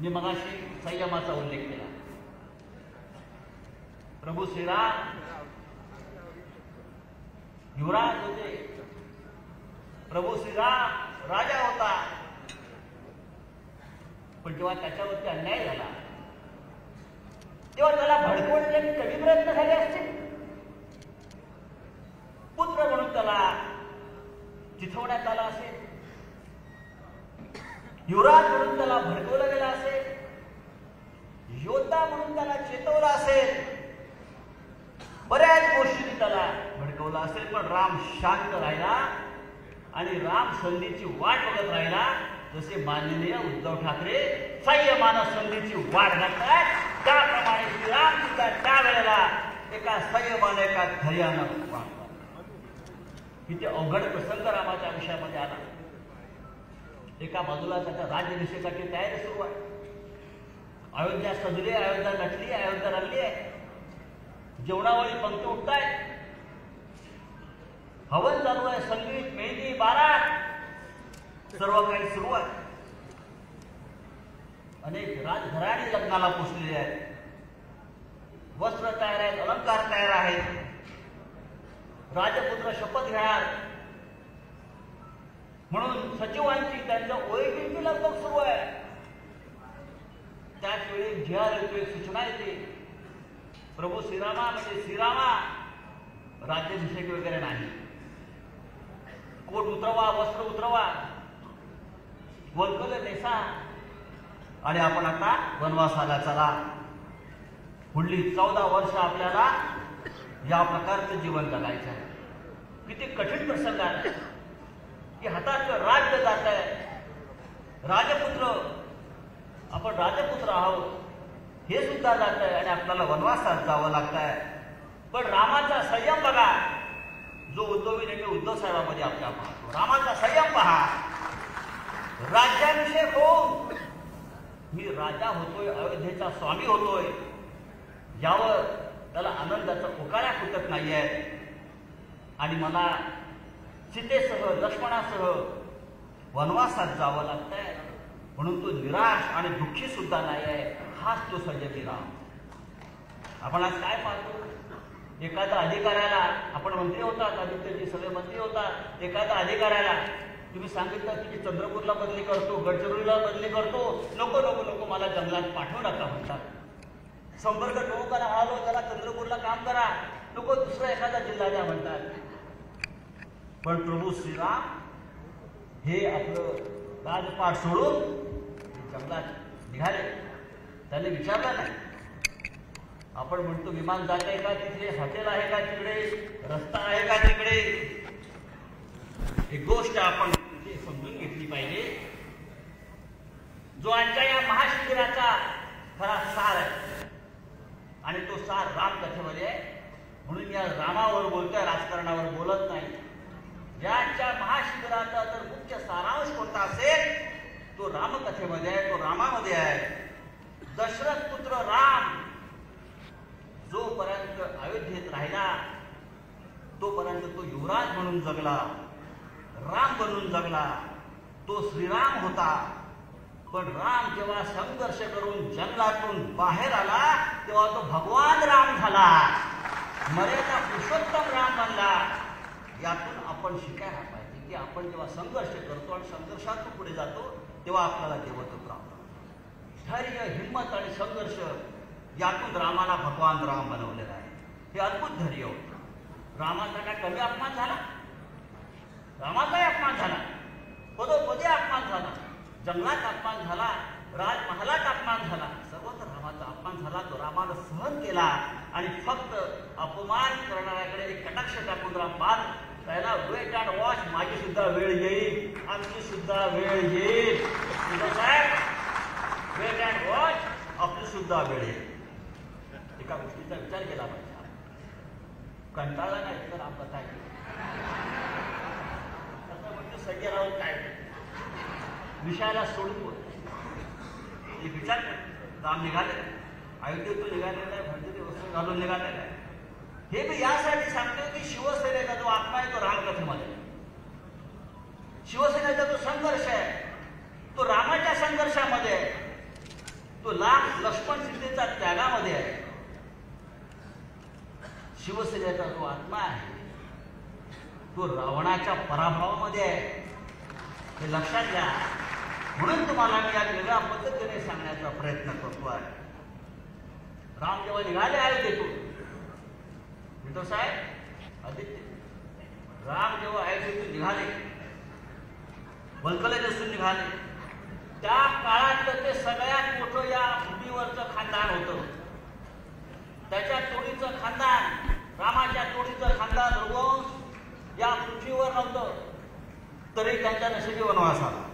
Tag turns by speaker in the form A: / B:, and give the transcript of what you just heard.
A: मी मगाशी संयमाचा उल्लेख केला. प्रभू श्रीराम युवराज होते, प्रभू श्रीराम राजा होता, पण जेव्हा त्याच्यावरती अन्याय झाला तेव्हा त्याला भडकवण्याचे कधी प्रयत्न झाले असतील. पुत्र म्हणून त्याला चिथवण्यात आला असेल, युवराज म्हणून त्याला भडकवलं गेलं असेल, योद्धा म्हणून त्याला चेतवलं असेल, बऱ्याच गोष्टी त्याला भडकवलं असेल. पण राम शांत राहिला आणि राम संधीची वाट बघत राहिला. जसे माननीय उद्धव ठाकरे संयमानं संधीची वाट बघतात, त्याप्रमाणे श्रीराम सुद्धा त्यावेळेला एका संयमाने एका धैर्यानं वाट. इथे अवघड प्रसंग रामाच्या आयुष्यामध्ये आला. एका बाजूला त्याच्या राज्याभिषेकाची तयारी सुरू आहे. अयोध्या सजली, अयोध्या नटली, अयोध्या रंगली आहे. जेवणावळी पंक्ती उठतायत, हवन चालू आहे, संगीत, मेहंदी, बारात, सर्व काही सुरू आहे. अनेक राजघराणी लग्नाला पोचलेले आहेत. वस्त्र तयार आहेत, अलंकार तयार आहेत. राजपुत्र शपथ घेणार म्हणून सचिवांची त्यांच्या ओळखीची लगबग सुरू आहे. त्याच वेळी झिहार येतो, एक सूचना येते, प्रभू श्रीरामा म्हणजे श्रीरामा राज्याभिषेक वगैरे नाही, कोट उतरवा, वस्त्र उतरवा, वल्कल नेसा आणि आपण आता वनवासाला चला. पुढली 14 वर्ष आपल्याला या प्रकारचं जीवन जगायचं आहे. किती कठीण प्रसंग आहे की हाताचं राज्य जात आहे. राजपुत्र, आपण राजपुत्र आहोत हे सुद्धा जात आहे आणि आपल्याला वनवासात जावं लागत आहे. पण रामाचा संयम बघा, जो उद्धवी नेहमी उद्धव साहेबांमध्ये आपल्या पाहतो. रामाचा संयम पहा. राज्याभिषेक होऊन मी राजा होतोय, अयोध्येचा स्वामी होतोय, यावर त्याला आनंदाचा उकाळा फुटत नाहीये. आणि मला सीतेसह, लक्ष्मणासह वनवासात जावं लागतंय, म्हणून तो निराश आणि दुःखी सुद्धा नाही आहे. हाच तो संयमी राम. आपण आज काय पाहतो, एखाद्या अधिकाऱ्याला, आपण मंत्री होतात, आदित्यजी सगळे मंत्री होतात, एखाद्या अधिकाऱ्याला तुम्ही सांगितलं की चंद्रपूरला बदली करतो, गडचिरोलीला बदली करतो, नको नको नको मला जंगलात पाठवू नका म्हणतात. संपर्क टोकाला आलो, त्याला चंद्रपूरला काम करा, नको दुसरा एखादा जिल्हा द्या म्हणतात. पण प्रभू श्रीराम हे आपलं राजपाट सोडून जंगलात निघाले. त्याने विचारलं नाही. आपण म्हणतो विमान जात आहे का तिकडे, हॉटेल आहे का तिकडे, रस्ता आहे का तिकडे. एक गोष्ट आपण समजून घेतली पाहिजे, जो आजच्या या महाशिबिराचा खरा सार आहे आणि तो सार रामकथेमध्ये आहे. म्हणून या रामावर बोलतोय, राजकारणावर बोलत नाही. याच्या महाशिबिराचा जर मुख्य सारांश कोणता असेल तो रामकथेमध्ये आहे, तो रामामध्ये आहे. दशरथ पुत्र राम जोपर्यंत अयोध्येत राहिला तोपर्यंत तो युवराज म्हणून जगला, राम बनून जगला. तो श्रीराम होता. पण राम जेव्हा संघर्ष करून जंगलातून बाहेर आला तेव्हा तो भगवान राम झाला, मर्यादा पुरुषोत्तम राम बनला. यातून आपण शिकायला पाहिजे की आपण जेव्हा संघर्ष करतो आणि संघर्षातून पुढे जातो तेव्हा आपल्याला देवत्व प्राप्त होतं. धैर्य, हिंमत आणि संघर्ष यातून रामाला भगवान राम बनवलेला आहे. हे अद्भुत धैर्य होतं. रामाचा काय कमी अपमान झाला? रामाचाही अपमान झाला, पदोपदी अपमान झाला, जंगलात अपमान झाला, राजमहालात अपमान झाला, सर्वत्र रामाचा अपमान झाला. तो रामानं सहन केला आणि फक्त अपमान करणाऱ्याकडे एक कटाक्ष टाकून राम पाहत त्याला वेट अँड वॉच, माझी सुद्धा वेळ येईल, आमची सुद्धा वेळ येईल. साहेब वेट अँड वॉच, आपली सुद्धा वेळ येईल. एका गोष्टीचा विचार केला पाहिजे. कंटाळला नाही तर राम कथा आहे असं म्हणजे संजय राऊत काय विषयाला सोडून एक विचार कर. राम निघाले, अयोध्येतून निघालेला आहे, भरती वस्त्र घालून निघालेला आहे. हे मी यासाठी सांगतो की शिवसेनेचा जो आत्मा आहे तो रामकथेमध्ये, शिवसेनेचा जो संघर्ष आहे तो रामाच्या संघर्षामध्ये आहे. तो लाख लक्ष्मण सीतेचा त्यागामध्ये आहे. शिवसेनेचा जो आत्मा आहे तो रावणाच्या पराभवामध्ये आहे. हे लक्षात घ्या. म्हणून तुम्हाला मी या वेगळ्या पद्धतीने सांगण्याचा प्रयत्न करतो आहे. राम जेव्हा निघाले अयोध्येतून, मित्र साहेब आदित्य, राम जेव्हा अयोध्येतून निघाले, वल्कले नसून निघाले, त्या काळातलं ते सगळ्यात मोठं या भूमीवरचं खानदान होतं. त्याच्या तोडीचं खानदान, रामाच्या तोडीचं खानदान रघुवंश या पृथ्वीवर नव्हतं, तरी त्यांच्या नशिबी वनवास आला.